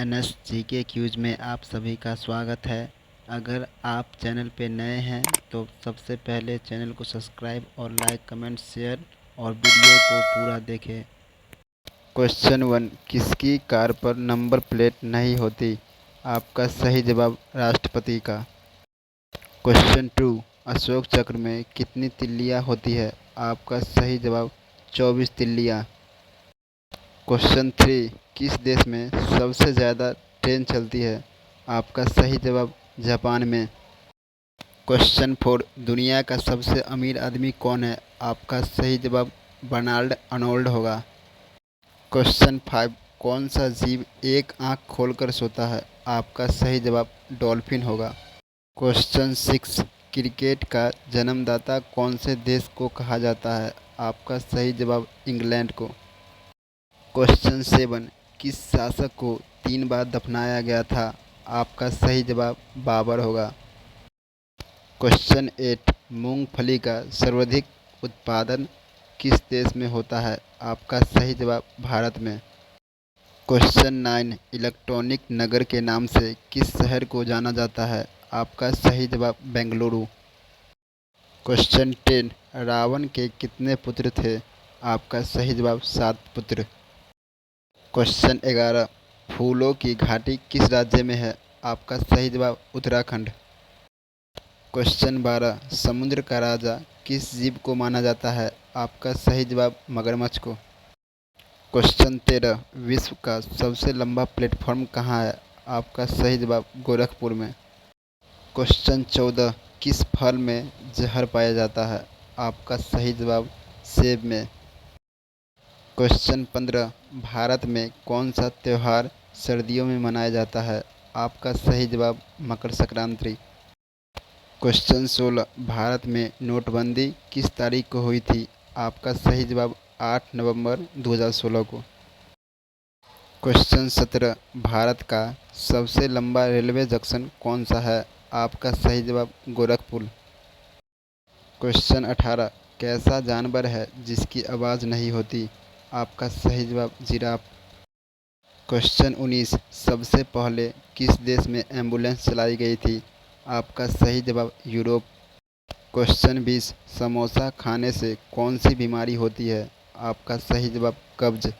NS GK cues में आप सभी का स्वागत है। अगर आप चैनल पे नए हैं तो सबसे पहले चैनल को सब्सक्राइब और लाइक कमेंट शेयर और वीडियो को पूरा देखें। क्वेश्चन 1, किसकी कार पर नंबर प्लेट नहीं होती? आपका सही जवाब राष्ट्रपति का। क्वेश्चन 2, अशोक चक्र में कितनी तिल्लियाँ होती है? आपका सही जवाब 24 तिल्लियाँ। क्वेश्चन 3, किस देश में सबसे ज़्यादा ट्रेन चलती है? आपका सही जवाब जापान में। क्वेश्चन 4, दुनिया का सबसे अमीर आदमी कौन है? आपका सही जवाब बर्नार्ड अर्नोल्ड होगा। क्वेश्चन 5, कौन सा जीव एक आंख खोलकर सोता है? आपका सही जवाब डॉल्फिन होगा। क्वेश्चन 6, क्रिकेट का जन्मदाता कौन से देश को कहा जाता है? आपका सही जवाब इंग्लैंड को। क्वेश्चन 7, किस शासक को 3 बार दफनाया गया था? आपका सही जवाब बाबर होगा। क्वेश्चन 8, मूंगफली का सर्वाधिक उत्पादन किस देश में होता है? आपका सही जवाब भारत में। क्वेश्चन 9, इलेक्ट्रॉनिक नगर के नाम से किस शहर को जाना जाता है? आपका सही जवाब बेंगलुरु। क्वेश्चन 10, रावण के कितने पुत्र थे? आपका सही जवाब 7 पुत्र। क्वेश्चन 11, फूलों की घाटी किस राज्य में है? आपका सही जवाब उत्तराखंड। क्वेश्चन 12, समुद्र का राजा किस जीव को माना जाता है? आपका सही जवाब मगरमच्छ को। क्वेश्चन 13, विश्व का सबसे लंबा प्लेटफॉर्म कहाँ है? आपका सही जवाब गोरखपुर में। क्वेश्चन 14, किस फल में जहर पाया जाता है? आपका सही जवाब सेब में। क्वेश्चन 15, भारत में कौन सा त्यौहार सर्दियों में मनाया जाता है? आपका सही जवाब मकर संक्रांति। क्वेश्चन 16, भारत में नोटबंदी किस तारीख को हुई थी? आपका सही जवाब 8 नवंबर 2016 को। क्वेश्चन 17, भारत का सबसे लंबा रेलवे जंक्शन कौन सा है? आपका सही जवाब गोरखपुर। क्वेश्चन 18, कैसा जानवर है जिसकी आवाज़ नहीं होती? आपका सही जवाब जिराफ। क्वेश्चन 19, सबसे पहले किस देश में एम्बुलेंस चलाई गई थी? आपका सही जवाब यूरोप। क्वेश्चन 20, समोसा खाने से कौन सी बीमारी होती है? आपका सही जवाब कब्ज।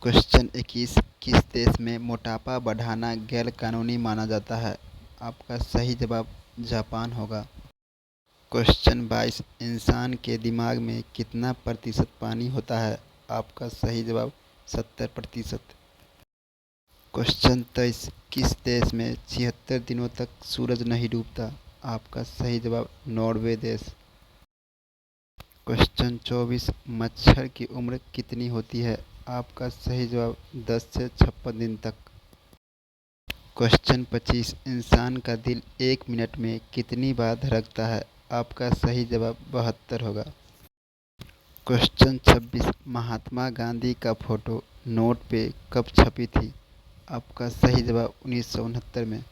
क्वेश्चन 21, किस देश में मोटापा बढ़ाना गैर कानूनी माना जाता है? आपका सही जवाब जापान होगा। क्वेश्चन 22, इंसान के दिमाग में कितना प्रतिशत पानी होता है? आपका सही जवाब 70%। क्वेश्चन 23, किस देश में 76 दिनों तक सूरज नहीं डूबता? आपका सही जवाब नॉर्वे देश। क्वेश्चन 24, मच्छर की उम्र कितनी होती है? आपका सही जवाब 10 से 56 दिन तक। क्वेश्चन 25, इंसान का दिल 1 मिनट में कितनी बार धड़कता है? आपका सही जवाब 72 होगा। क्वेश्चन 26, महात्मा गांधी का फोटो नोट पे कब छपी थी? आपका सही जवाब 1969 में।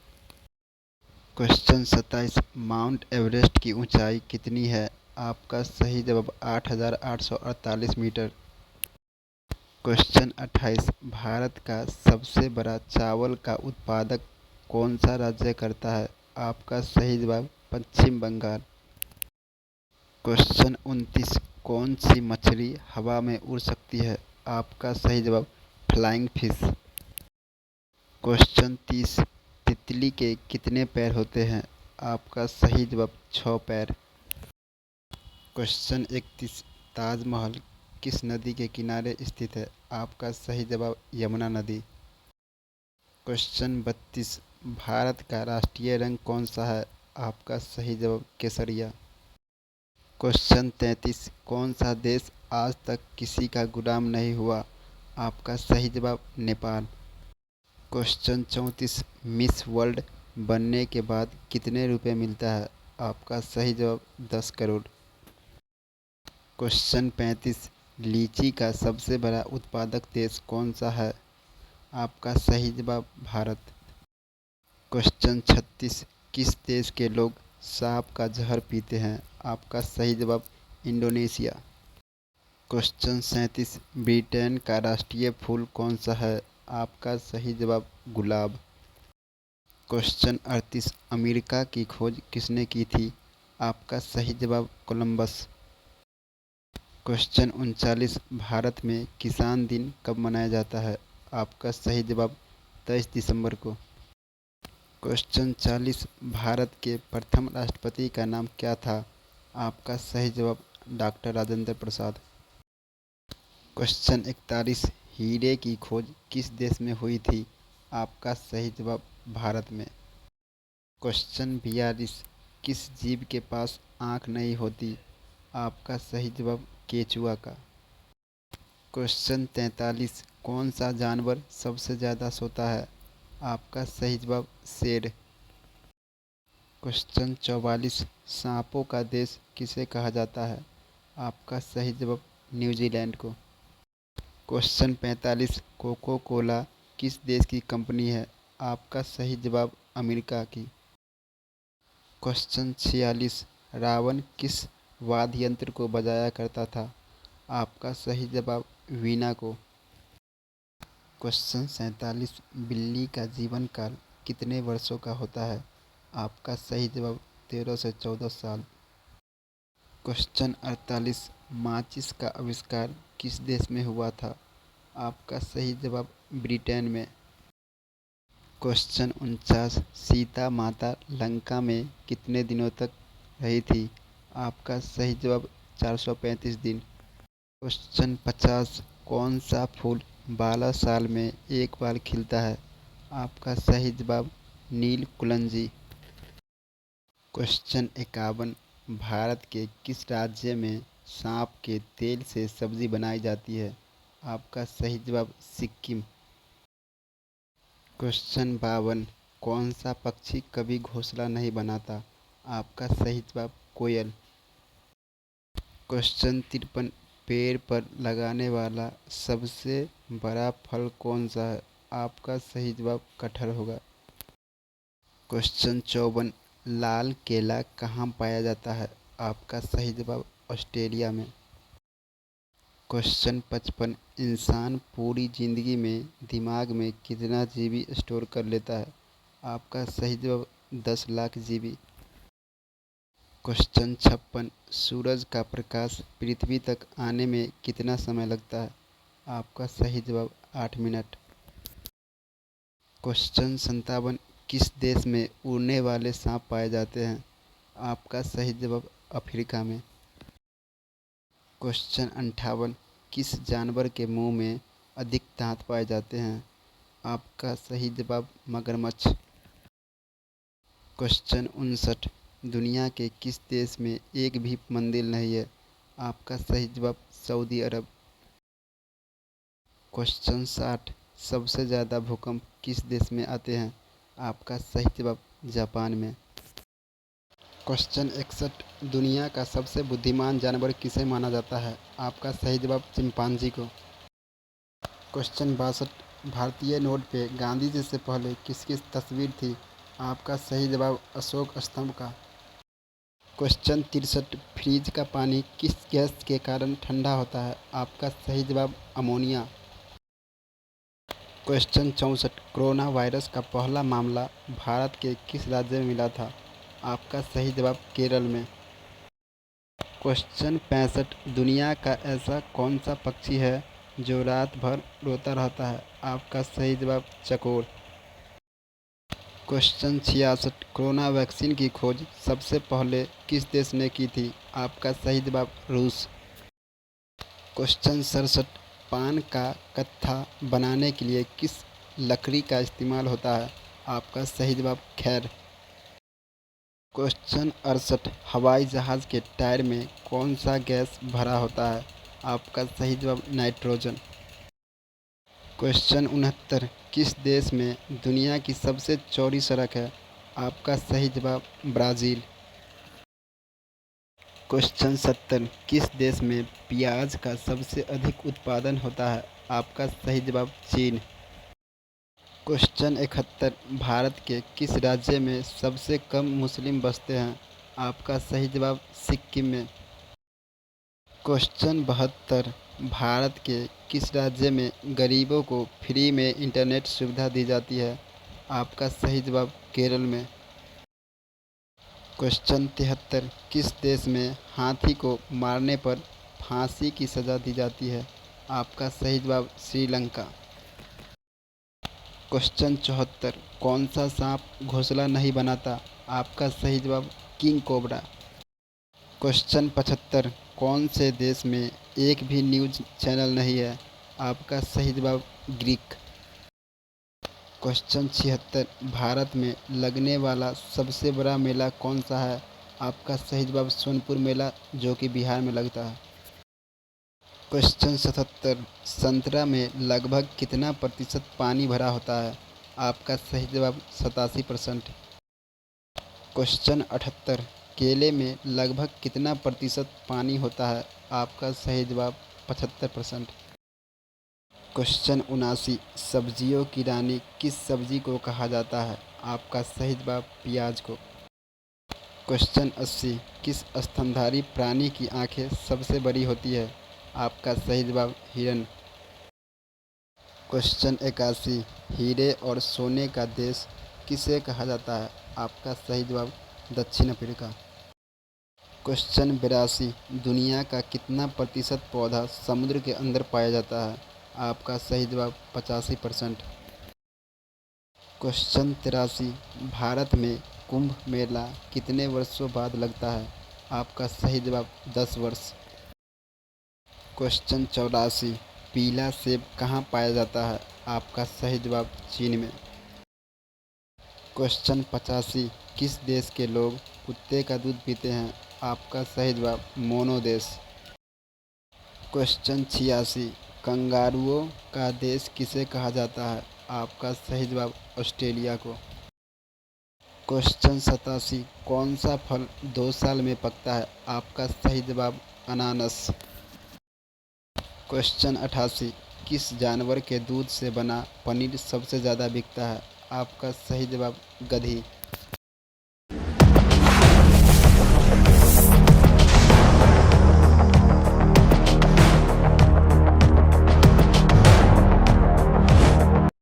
क्वेश्चन 27, माउंट एवरेस्ट की ऊंचाई कितनी है? आपका सही जवाब 8,848 मीटर। क्वेश्चन 28, भारत का सबसे बड़ा चावल का उत्पादक कौन सा राज्य करता है? आपका सही जवाब पश्चिम बंगाल। क्वेश्चन 29, कौन सी मछली हवा में उड़ सकती है? आपका सही जवाब फ्लाइंग फिश। क्वेश्चन 30, तितली के कितने पैर होते हैं? आपका सही जवाब 6 पैर। क्वेश्चन 31, ताजमहल किस नदी के किनारे स्थित है? आपका सही जवाब यमुना नदी। क्वेश्चन 32, भारत का राष्ट्रीय रंग कौन सा है? आपका सही जवाब केसरिया। क्वेश्चन 33, कौन सा देश आज तक किसी का गुलाम नहीं हुआ? आपका सही जवाब नेपाल। क्वेश्चन 34, मिस वर्ल्ड बनने के बाद कितने रुपए मिलता है? आपका सही जवाब 10 करोड़। क्वेश्चन 35, लीची का सबसे बड़ा उत्पादक देश कौन सा है? आपका सही जवाब भारत। क्वेश्चन 36, किस देश के लोग सांप का जहर पीते हैं? आपका सही जवाब इंडोनेशिया। क्वेश्चन 37, ब्रिटेन का राष्ट्रीय फूल कौन सा है? आपका सही जवाब गुलाब। क्वेश्चन 38, अमेरिका की खोज किसने की थी? आपका सही जवाब कोलंबस। क्वेश्चन 39, भारत में किसान दिन कब मनाया जाता है? आपका सही जवाब 23 दिसंबर को। क्वेश्चन 40, भारत के प्रथम राष्ट्रपति का नाम क्या था? आपका सही जवाब डॉक्टर राजेंद्र प्रसाद। क्वेश्चन 41, हीरे की खोज किस देश में हुई थी? आपका सही जवाब भारत में। क्वेश्चन 42, किस जीव के पास आँख नहीं होती? आपका सही जवाब केचुआ का। क्वेश्चन 43, कौन सा जानवर सबसे ज़्यादा सोता है? आपका सही जवाब शेर। क्वेश्चन 44, सांपों का देश किसे कहा जाता है? आपका सही जवाब न्यूजीलैंड को। क्वेश्चन 45, कोको कोला किस देश की कंपनी है? आपका सही जवाब अमेरिका की। क्वेश्चन 46, रावण किस वाद्य यंत्र को बजाया करता था? आपका सही जवाब वीणा को। क्वेश्चन 47, बिल्ली का जीवन काल कितने वर्षों का होता है? आपका सही जवाब 13 से 14 साल। क्वेश्चन 48, माचिस का आविष्कार किस देश में हुआ था? आपका सही जवाब ब्रिटेन में। क्वेश्चन 49, सीता माता लंका में कितने दिनों तक रही थी? आपका सही जवाब 435 दिन। क्वेश्चन 50, कौन सा फूल 12 साल में एक बार खिलता है? आपका सही जवाब नील कुलंजी। क्वेश्चन 51, भारत के किस राज्य में सांप के तेल से सब्जी बनाई जाती है? आपका सही जवाब सिक्किम। क्वेश्चन 52, कौन सा पक्षी कभी घोंसला नहीं बनाता? आपका सही जवाब कोयल। क्वेश्चन 53, पेड़ पर लगाने वाला सबसे बड़ा फल कौन सा है? आपका सही जवाब कटहल होगा। क्वेश्चन 54, लाल केला कहाँ पाया जाता है? आपका सही जवाब ऑस्ट्रेलिया में। क्वेश्चन 55, इंसान पूरी जिंदगी में दिमाग में कितना जीबी स्टोर कर लेता है? आपका सही जवाब 10 लाख जीबी। क्वेश्चन 56, सूरज का प्रकाश पृथ्वी तक आने में कितना समय लगता है? आपका सही जवाब 8 मिनट। क्वेश्चन 57, किस देश में उड़ने वाले सांप पाए जाते हैं? आपका सही जवाब अफ्रीका में। क्वेश्चन 58, किस जानवर के मुंह में अधिक दांत पाए जाते हैं? आपका सही जवाब मगरमच्छ। क्वेश्चन 59, दुनिया के किस देश में एक भी मंदिर नहीं है? आपका सही जवाब सऊदी अरब। क्वेश्चन 60, सबसे ज़्यादा भूकंप किस देश में आते हैं? आपका सही जवाब जापान में। क्वेश्चन 61, दुनिया का सबसे बुद्धिमान जानवर किसे माना जाता है? आपका सही जवाब चिंपांजी को। क्वेश्चन 62, भारतीय नोट पे गांधी जी से पहले किसकी तस्वीर थी? आपका सही जवाब अशोक स्तंभ का। क्वेश्चन 63, फ्रिज का पानी किस गैस के कारण ठंडा होता है? आपका सही जवाब अमोनिया। क्वेश्चन 64, कोरोना वायरस का पहला मामला भारत के किस राज्य में मिला था? आपका सही जवाब केरल में। क्वेश्चन 65, दुनिया का ऐसा कौन सा पक्षी है जो रात भर रोता रहता है? आपका सही जवाब चकोर। क्वेश्चन 66, कोरोना वैक्सीन की खोज सबसे पहले किस देश ने की थी? आपका सही जवाब रूस। क्वेश्चन 67, पान का कत्था बनाने के लिए किस लकड़ी का इस्तेमाल होता है? आपका सही जवाब खैर। क्वेश्चन 68, हवाई जहाज़ के टायर में कौन सा गैस भरा होता है? आपका सही जवाब नाइट्रोजन। क्वेश्चन 69, किस देश में दुनिया की सबसे चौड़ी सड़क है? आपका सही जवाब ब्राज़ील। क्वेश्चन 70, किस देश में प्याज का सबसे अधिक उत्पादन होता है? आपका सही जवाब चीन। क्वेश्चन 71, भारत के किस राज्य में सबसे कम मुस्लिम बसते हैं? आपका सही जवाब सिक्किम में। क्वेश्चन 72, भारत के किस राज्य में गरीबों को फ्री में इंटरनेट सुविधा दी जाती है? आपका सही जवाब केरल में। क्वेश्चन 73, किस देश में हाथी को मारने पर फांसी की सज़ा दी जाती है? आपका सही जवाब श्रीलंका। क्वेश्चन 74, कौन सा सांप घोंसला नहीं बनाता? आपका सही जवाब किंग कोबरा। क्वेश्चन 75, कौन से देश में एक भी न्यूज़ चैनल नहीं है? आपका सही जवाब ग्रीक। क्वेश्चन 76, भारत में लगने वाला सबसे बड़ा मेला कौन सा है? आपका सही जवाब सोनपुर मेला, जो कि बिहार में लगता है। क्वेश्चन 77, संतरा में लगभग कितना प्रतिशत पानी भरा होता है? आपका सही जवाब 87%। क्वेश्चन 78, केले में लगभग कितना प्रतिशत पानी होता है? आपका सही जवाब 75%। क्वेश्चन 79, सब्जियों की रानी किस सब्जी को कहा जाता है? आपका सही जवाब प्याज को। क्वेश्चन 80, किस स्तनधारी प्राणी की आंखें सबसे बड़ी होती है? आपका सही जवाब हिरन। क्वेश्चन 81, हीरे और सोने का देश किसे कहा जाता है? आपका सही जवाब दक्षिण अफ्रीका। क्वेश्चन 82, दुनिया का कितना प्रतिशत पौधा समुद्र के अंदर पाया जाता है? आपका सही जवाब 85%। क्वेश्चन 83, भारत में कुंभ मेला कितने वर्षों बाद लगता है? आपका सही जवाब 10 वर्ष। क्वेश्चन 84, पीला सेब कहाँ पाया जाता है? आपका सही जवाब चीन में। क्वेश्चन 85, किस देश के लोग कुत्ते का दूध पीते हैं? आपका सही जवाब मोनो देश। क्वेश्चन 86, कंगारुओं का देश किसे कहा जाता है? आपका सही जवाब ऑस्ट्रेलिया को। क्वेश्चन 87, कौन सा फल 2 साल में पकता है? आपका सही जवाब अनानास। क्वेश्चन 88, किस जानवर के दूध से बना पनीर सबसे ज़्यादा बिकता है? आपका सही जवाब गधी।